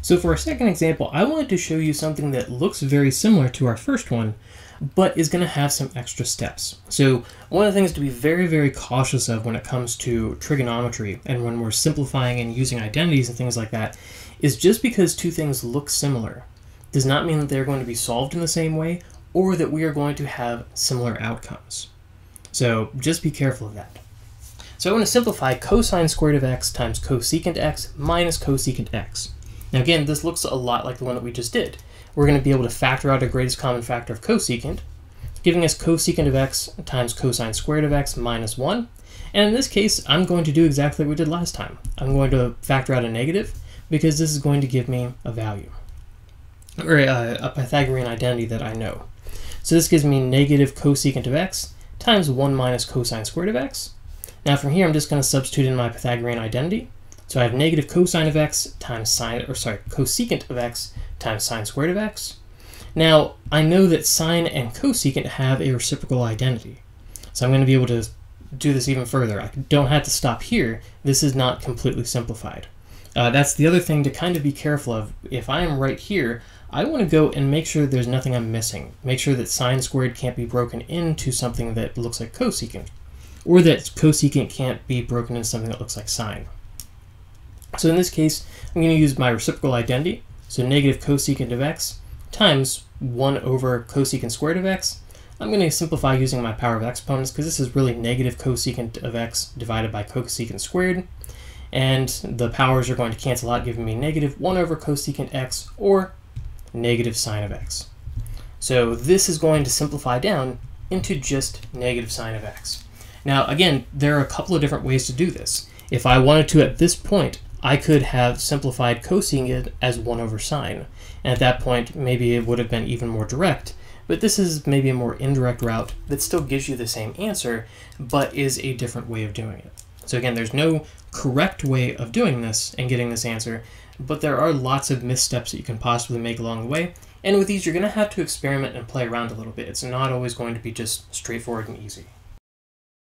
So for our second example, I wanted to show you something that looks very similar to our first one, but is going to have some extra steps. So one of the things to be very, very cautious of when it comes to trigonometry and when we're simplifying and using identities and things like that is just because two things look similar does not mean that they're going to be solved in the same way or that we are going to have similar outcomes. So just be careful of that. So I want to simplify cosine squared of x times cosecant x minus cosecant x. Now again, this looks a lot like the one that we just did. We're going to be able to factor out a greatest common factor of cosecant, giving us cosecant of x times cosine squared of x minus 1. And in this case, I'm going to do exactly what we did last time. I'm going to factor out a negative because this is going to give me a value, or a Pythagorean identity that I know. So this gives me negative cosecant of x times 1 minus cosine squared of x. Now from here, I'm just going to substitute in my Pythagorean identity. So I have negative cosine of x times cosecant of x times sine squared of x. Now, I know that sine and cosecant have a reciprocal identity. So I'm going to be able to do this even further. I don't have to stop here. This is not completely simplified. That's the other thing to kind of be careful of. If I am right here, I want to go and make sure there's nothing I'm missing. Make sure that sine squared can't be broken into something that looks like cosecant, or that cosecant can't be broken into something that looks like sine. So in this case, I'm going to use my reciprocal identity, so negative cosecant of x times 1 over cosecant squared of x. I'm going to simplify using my power of exponents because this is really negative cosecant of x divided by cosecant squared, and the powers are going to cancel out, giving me negative 1 over cosecant x, or negative sine of x. So this is going to simplify down into just negative sine of x. Now again, there are a couple of different ways to do this. If I wanted to at this point, I could have simplified cosecant as 1 over sine. And at that point, maybe it would have been even more direct. But this is maybe a more indirect route that still gives you the same answer, but is a different way of doing it. So again, there's no correct way of doing this and getting this answer, but there are lots of missteps that you can possibly make along the way. And with these, you're going to have to experiment and play around a little bit. It's not always going to be just straightforward and easy.